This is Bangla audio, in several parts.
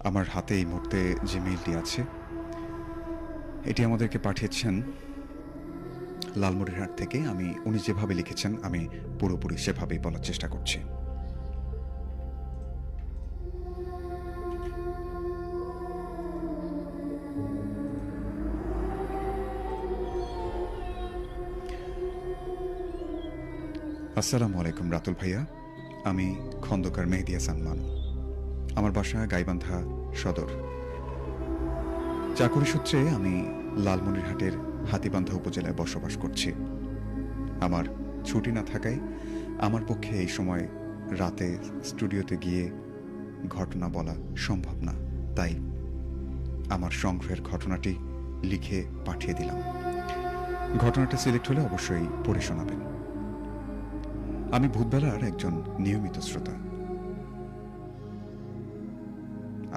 আমার হাতে এই মুহূর্তে যে মেইলটি আছে, এটি আমাদেরকে পাঠিয়েছেন লালমনিরহাট থেকে। উনি যেভাবে লিখেছেন আমি পুরোপুরি সেভাবেই বলার চেষ্টা করছি। আসসালামু আলাইকুম রাতুল ভাইয়া, আমি খন্দকার মেহেদী হাসান মানু। আমার বাসা গাইবান্ধা সদর। চাকরি সূত্রে আমি লালমনিরহাটের হাতীবান্ধা উপজেলায় বসবাস করছি। আমার ছুটি না থাকায় আমার পক্ষে এই সময় রাতে স্টুডিওতে গিয়ে ঘটনা বলা সম্ভব না, তাই আমার সংগ্রহের ঘটনাটি লিখে পাঠিয়ে দিলাম। ঘটনাটা সিলেক্ট হলে অবশ্যই পড়ে শোনাবেন। আমি ভূতবেলার একজন নিয়মিত শ্রোতা।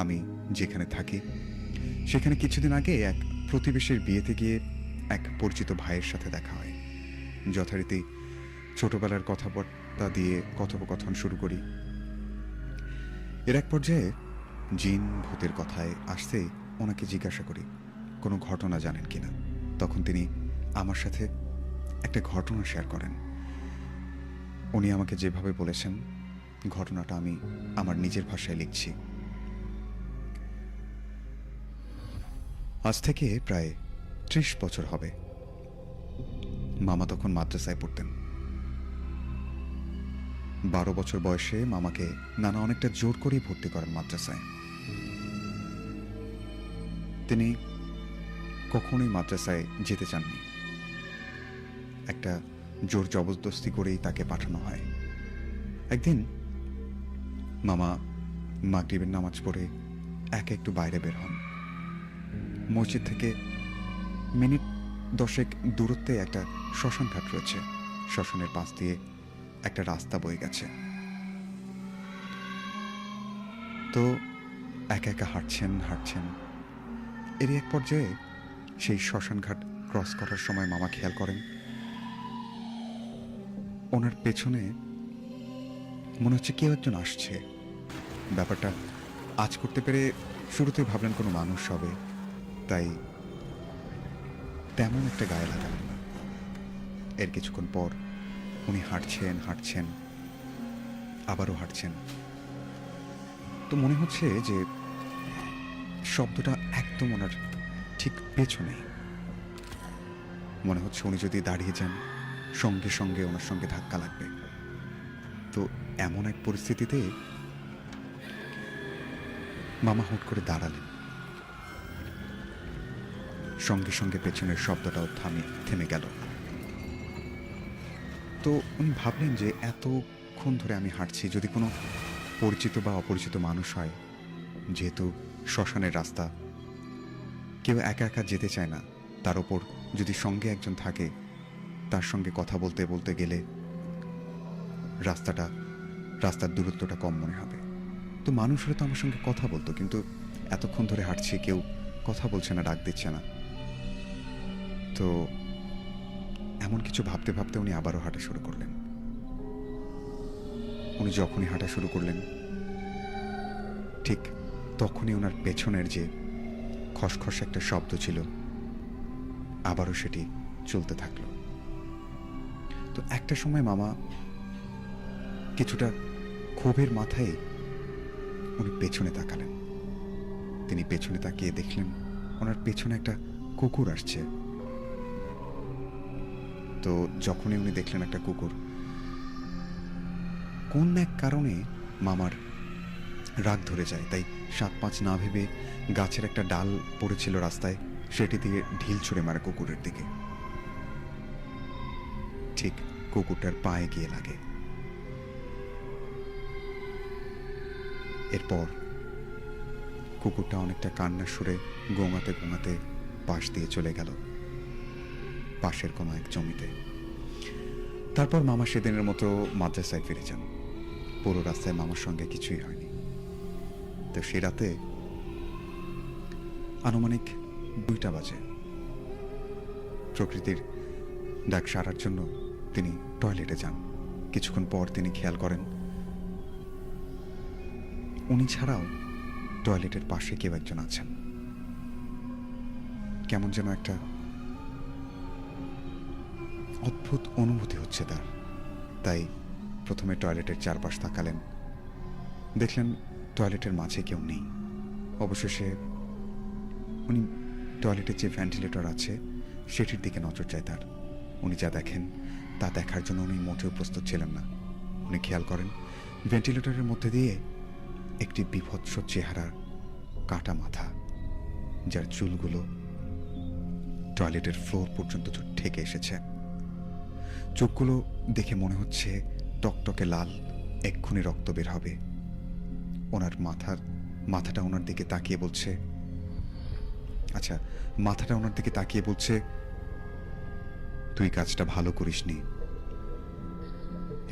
আমি যেখানে থাকি সেখানে কিছুদিন আগে এক প্রতিবেশীর বিয়েতে গিয়ে এক পরিচিত ভাইয়ের সাথে দেখা হয়। যথারীতি ছোটবেলার কথাবার্তা দিয়ে কথোপকথন শুরু করি। এর এক পর্যায়ে জিন ভূতের কথায় আসতে ওনাকে জিজ্ঞাসা করি কোনো ঘটনা জানেন কিনা। তখন তিনি আমার সাথে একটা ঘটনা শেয়ার করেন। উনি আমাকে যেভাবে বলেছেন ঘটনাটা আমি আমার নিজের ভাষায় লিখছি। আজ থেকে প্রায় ৩০ বছর হবে। মামা তখন মাদ্রাসায় পড়তেন। ১২ বছর বয়সে মামাকে নানা অনেকটা জোর করেই ভর্তি করেন মাদ্রাসায়। তিনি কখনোই মাদ্রাসায় যেতে চাননি। একটা জোর জবরদস্তি করেই তাকে পাঠানো হয়। একদিন মামা মাগরিবের নামাজ পড়ে একা একটু বাইরে বের হন। মসজিদ থেকে মিনিট ১০ দূরত্বে একটা শ্মশান ঘাট রয়েছে। শ্মশানের পাশ দিয়ে একটা রাস্তা বয়ে গেছে। তো একা একা হাঁটছেন। এরই এক পর্যায়ে সেই শ্মশান ঘাট ক্রস করার সময় মামা খেয়াল করেন ওনার পেছনে মনে হচ্ছে কেউ একজন আসছে। ব্যাপারটা আজ করতে পেরে শুরুতে ভাবলেন কোনো মানুষ হবে, তাই তেমন একটা গায়ে লাগালেন না। এর কিছুক্ষণ পর উনি হাঁটছেন আবারও হাঁটছেন। তো মনে হচ্ছে যে শব্দটা একদম ওনার ঠিক পেছনে। মনে হচ্ছে উনি যদি দাঁড়িয়ে যান সঙ্গে সঙ্গে ওনার সঙ্গে ধাক্কা লাগবে। তো এমন এক পরিস্থিতিতে মামা হুট করে দাঁড়ালেন। সঙ্গে সঙ্গে পেছনের শব্দটাও থেমে গেল। তো উনি ভাবলেন যে এতক্ষণ ধরে আমি হাঁটছি, যদি কোনো পরিচিত বা অপরিচিত মানুষ হয়, যেহেতু শ্মশানের রাস্তা, কেউ একা একা যেতে চায় না, তার ওপর যদি সঙ্গে একজন থাকে, তার সঙ্গে কথা বলতে বলতে গেলে রাস্তার দূরত্বটা কম মনে হবে। তো মানুষ হলে তো আমার সঙ্গে কথা বলতো, কিন্তু এতক্ষণ ধরে হাঁটছি, কেউ কথা বলছে না, ডাক দিচ্ছে না। তো এমন কিছু ভাবতে ভাবতে উনি আবারও হাঁটা শুরু করলেন। উনি যখনই হাঁটা শুরু করলেন ঠিক তখনই ওনার পেছনের যে খসখস একটা শব্দ ছিল আবারও সেটি চলতে থাকলো। তো একটা সময় মামা কিছুটা ক্ষোভের মাথায় উনি পেছনে তাকালেন। তিনি পেছনে তাকিয়ে দেখলেন ওনার পেছনে একটা কুকুর আসছে। তো যখনই উনি দেখলেন একটা কুকুর, কোন এক কারণে মামার রাগ ধরে যায়। তাই ৭-৫ না ভেবে গাছের একটা ডাল পড়েছিল রাস্তায়, সেটি দিয়ে ঢিল ছুঁড়ে মারে কুকুরের দিকে। ঠিক কুকুরটার পায়ে গিয়ে লাগে। এরপর কুকুরটা অনেকটা কান্নার সুরে গোঙাতে গোঙাতে পাশ দিয়ে চলে গেল পাশের কোনো এক জমিতে। তারপর মামা সেদিনের মতো মাদ্রাসায় ফিরে যান। পুরো রাস্তায় মামার সঙ্গে কিছুই হয়নি। তো সে রাতে আনুমানিক ২টা বাজে। প্রকৃতির ডাক সারার জন্য তিনি টয়লেটে যান। কিছুক্ষণ পর তিনি খেয়াল করেন উনি ছাড়াও টয়লেটের পাশে কেউ একজন আছেন। কেমন যেন একটা অদ্ভুত অনুভূতি হচ্ছে তার। তাই প্রথমে টয়লেটের চারপাশ তাকালেন, দেখলেন টয়লেটের মাঝে কেউ নেই। অবশেষে উনি টয়লেটের যে ভেন্টিলেটর আছে সেটির দিকে নজর যায় তার। উনি যা দেখেন তা দেখার জন্য উনি মোটেও প্রস্তুত ছিলেন না। উনি খেয়াল করেন ভেন্টিলেটরের মধ্যে দিয়ে একটি বীভৎস চেহারার কাটা মাথা, যার চুলগুলো টয়লেটের ফ্লোর পর্যন্ত ঠেকে এসেছে। চোখগুলো দেখে মনে হচ্ছে টকটকে লাল, এক্ষুনি রক্ত বের হবে। ওনার মাথাটা ওনার দিকে তাকিয়ে বলছে, তুই কাজটা ভালো করিসনি,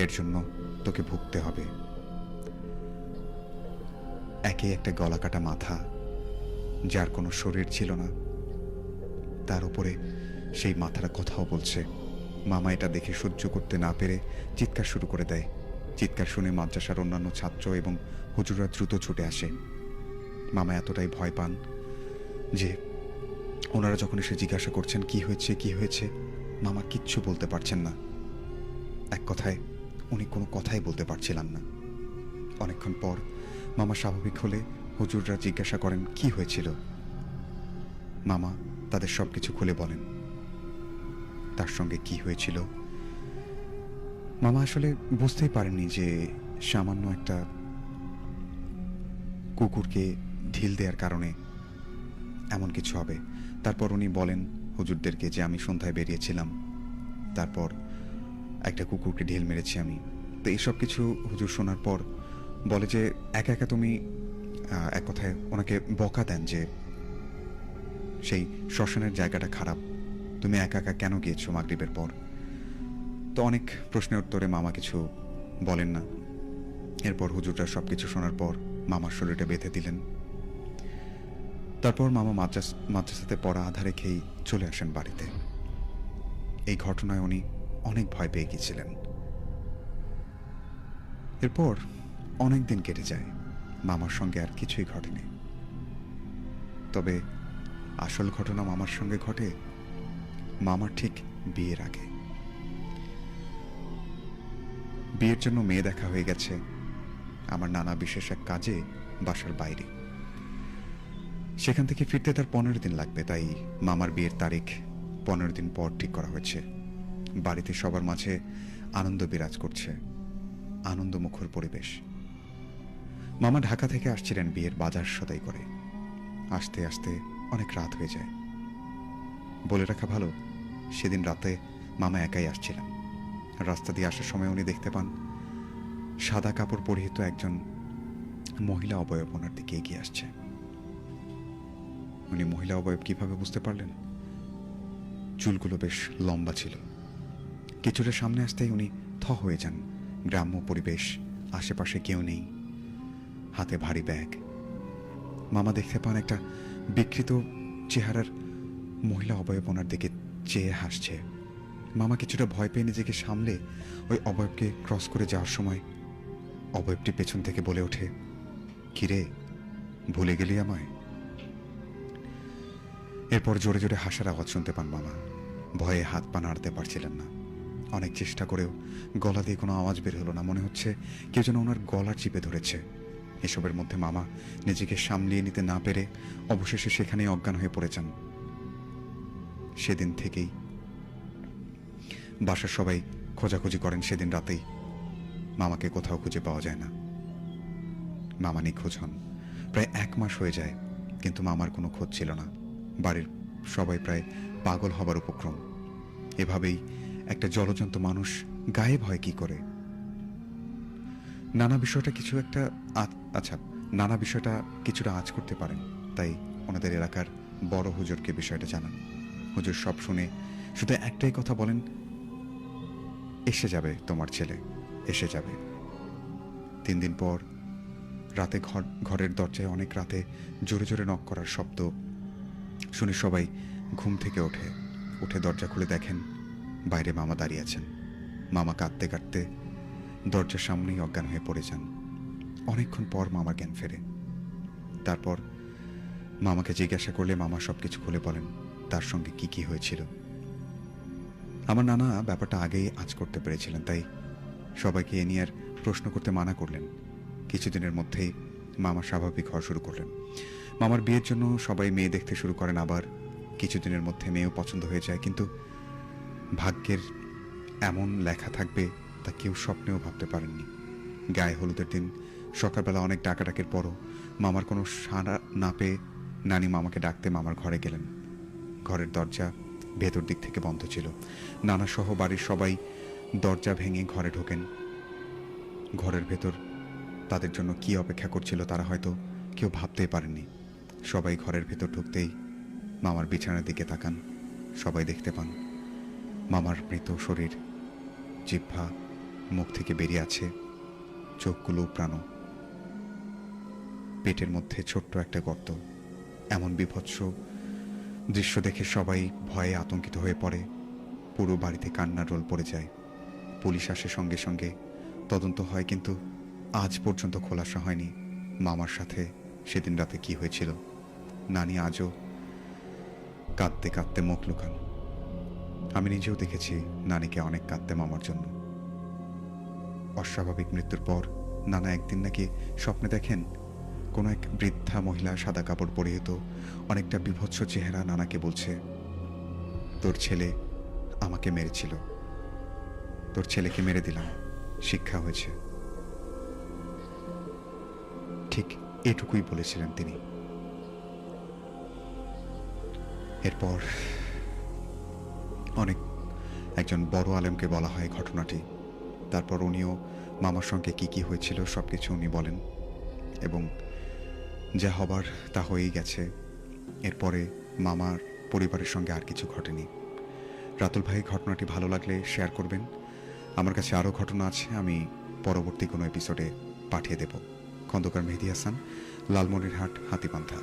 এর জন্য তোকে ভুগতে হবে। একে একটা গলাকাটা মাথা, যার কোনো শরীর ছিল না, তার উপরে সেই মাথাটা কথাও বলছে। মামা এটা দেখে সহ্য করতে না পেরে চিৎকার শুরু করে দেয়। চিৎকার শুনে মাদ্রাসার অন্যান্য ছাত্র এবং হুজুররা দ্রুত ছুটে আসে। মামা এতটাই ভয় পান যে ওনারা যখন এসে জিজ্ঞাসা করছেন কি হয়েছে, মামা কিচ্ছু বলতে পারছেন না। এক কথায় উনি কোনো কথাই বলতে পারছিলেন না। অনেকক্ষণ পর মামা স্বাভাবিক হলে হুজুররা জিজ্ঞাসা করেন কি হয়েছিল। মামা তাদের সব কিছু খুলে বলেন তার সঙ্গে কি হয়েছিল। মামা আসলে বুঝতেই পারেননি যে সামান্য একটা কুকুরকে ঢিল দেওয়ার কারণে এমন কিছু হবে। তারপর উনি বলেন হুজুরদেরকে যে আমি সন্ধ্যায় বেরিয়েছিলাম, তারপর একটা কুকুরকে ঢিল মেরেছি আমি। তো এইসব কিছু হুজুর শোনার পর বলে যে একা একা তুমি, এক কথায় ওনাকে বকা দেন যে সেই শ্মশানের জায়গাটা খারাপ, তুমি একা একা কেন গিয়েছো মাগরিবের পর। তো অনেক প্রশ্নের উত্তরে মামা কিছু বলেন না। এরপর হুজুররা সব কিছু শোনার পর মামার শরীরটা বেঁধে দিলেন। তারপর মামা মাদ্রাসাতে পড়া আধা রেখেই চলে আসেন বাড়িতে। এই ঘটনায় উনি অনেক ভয় পেয়ে গিয়েছিলেন। এরপর অনেক দিন কেটে যায়, মামার সঙ্গে আর কিছুই ঘটেনি। তবে আসল ঘটনা মামার সঙ্গে ঘটে মামার ঠিক বিয়ের আগে। বিয়ের জন্য মেয়ে দেখা হয়ে গেছে আমার নানা বিশেষ এক কাজে বাসার বাইরে। সেখান থেকে ফিরতে তার 15 দিন লাগবে, তাই মামার বিয়ের তারিখ 15 দিন পর ঠিক করা হয়েছে। বাড়িতে সবার মাঝে আনন্দ বিরাজ করছে, আনন্দমুখর পরিবেশ। মামা ঢাকা থেকে আসছিলেন বিয়ের বাজার সদাই করে। আসতে আসতে অনেক রাত হয়ে যায়। বলে রাখা ভালো, সেদিন রাতে মামা একাই আসছিলেন। রাস্তা দিয়ে আসার সময় উনি দেখতে পান সাদা কাপড় পরিহিত একজন মহিলা অবয়ব ওনার দিকে এগিয়ে আসছে। উনি মহিলা অবয়ব কিভাবে বুঝতে পারলেন? চুলগুলো বেশ লম্বা ছিল। কিছুটা সামনে আসতেই উনি থ হয়ে যান। গ্রাম্য পরিবেশ, আশেপাশে কেউ নেই, হাতে ভারী ব্যাগ। মামা দেখতে পান একটা বিকৃত চেহারার মহিলা অবয়ব ওনার দিকে চেয়ে হাসছে। মামা কিছুটা ভয় পেয়ে নিজেকে সামলে ওই অবয়বকে ক্রস করে যাওয়ার সময় অবয়বটি পেছন থেকে বলে ওঠে, কিরে, ভুলে গেলি আমায়? এরপর জোরে জোরে হাসার আওয়াজ শুনতে পান মামা। ভয়ে হাত পা নাড়তে পারছিলেন না। অনেক চেষ্টা করেও গলা দিয়ে কোনো আওয়াজ বের হলো না। মনে হচ্ছে কেউ যেন ওনার গলা চিপে ধরেছে। এসবের মধ্যে মামা নিজেকে সামলিয়ে নিতে না পেরে অবশেষে সেখানেই অজ্ঞান হয়ে পড়ে যান। সেদিন থেকেই বাসার সবাই খোঁজাখুঁজি করেন। সেদিন রাতেই মামাকে কোথাও খুঁজে পাওয়া যায় না। মামা নিখোঁজ হন। প্রায় 1 মাস হয়ে যায়, কিন্তু মামার কোনো খোঁজ ছিল না। বাড়ির সবাই প্রায় পাগল হবার উপক্রম। এভাবেই একটা জলজন্ত মানুষ গায়েব হয় কি করে? নানা বিষয়টা কিছুটা আঁচ করতে পারেন, তাই ওনাদের এলাকার বড় হুজুরকে বিষয়টা জানান। হুজুর সব শুনে শুধু একটাই কথা বলেন, এসে যাবে তোমার ছেলে, এসে যাবে। 3 দিন পর রাতে ঘরের দরজায় অনেক রাতে জোরে জোরে নক করার শব্দ শুনে সবাই ঘুম থেকে উঠে দরজা খুলে দেখেন বাইরে মামা দাঁড়িয়ে আছেন। মামা কাঁদতে কাঁদতে দরজার সামনেই অজ্ঞান হয়ে পড়ে যান। অনেকক্ষণ পর মামার জ্ঞান ফেরে। তারপর মামাকে জিজ্ঞাসা করলে মামা সবকিছু খুলে বলেন তার সঙ্গে কি কি হয়েছিল। আমার নানা ব্যাপারটা আগেই আঁচ করতে পেরেছিলেন, তাই সবাইকে এ নিয়ে আর প্রশ্ন করতে মানা করলেন। কিছুদিনের মধ্যেই মামা স্বাভাবিক হওয়া শুরু করলেন। মামার বিয়ের জন্য সবাই মেয়ে দেখতে শুরু করেন, আবার কিছুদিনের মধ্যে মেয়েও পছন্দ হয়ে যায়। কিন্তু ভাগ্যের এমন লেখা থাকবে তা কেউ স্বপ্নেও ভাবতে পারেননি। গায়ে হলুদের দিন সকালবেলা অনেক ডাকাডাকের পরও মামার কোনো সাড়া না পেয়ে নানি মামাকে ডাকতে মামার ঘরে গেলেন। ঘরের দরজা ভেতর দিক থেকে বন্ধ ছিল। নানা সহ বাড়ির সবাই দরজা ভেঙে ঘরে ঢোকেন। ঘরের ভেতর তাদের জন্য কি অপেক্ষা করছিল তারা হয়তো কেউ ভাবতেই পারেননি। সবাই ঘরের ভেতর ঢুকতেই মামার বিছানার দিকে তাকান। সবাই দেখতে পান মামার মৃত শরীর, জিহ্বা মুখ থেকে বেরিয়ে আছে, চোখগুলো প্রাণ, পেটের মধ্যে ছোট্ট একটা গর্ত। এমন বীভৎস দৃশ্য দেখে সবাই ভয়ে আতঙ্কিত হয়ে পড়ে। পুরো বাড়িতে কান্নার রোল পড়ে যায়। পুলিশ আসে সঙ্গে সঙ্গে, তদন্ত হয়, কিন্তু আজ পর্যন্ত খোলাসা হয়নি মামার সাথে সেদিন রাতে কি হয়েছিল। নানি আজও কাঁদতে কাঁদতে মুখ লুকান। আমি নিজেও দেখেছি নানিকে অনেক কাঁদতে মামার জন্য। অস্বাভাবিক মৃত্যুর পর নানা একদিন নাকি স্বপ্নে দেখেন কোনো এক বৃদ্ধা মহিলা সাদা কাপড় পরিহিত, অনেকটা বিভৎস চেহারা নানাকে বলছে, তোর ছেলে আমাকে মেরেছিল, তোর ছেলেকে মেরে দিলাম, শিক্ষা হয়েছে। ঠিক এটুকুই বলেছিলেন তিনি। এরপর একজন বড় আলেমকে বলা হয় ঘটনাটি। তারপর উনিও মামার সঙ্গে কি কি হয়েছিল সবকিছু উনি বলেন, এবং যা হবার তা হয়েই গেছে। এরপরে মামার পরিবারের সঙ্গে আর কিছু ঘটেনি। রাতুল ভাই, ঘটনাটি ভালো লাগলে শেয়ার করবেন। আমার কাছে আরও ঘটনা আছে, আমি পরবর্তী কোনো এপিসোডে পাঠিয়ে দেব। খন্দকার মেহেদী হাসান, লালমনিরহাট, হাতীপান্থা।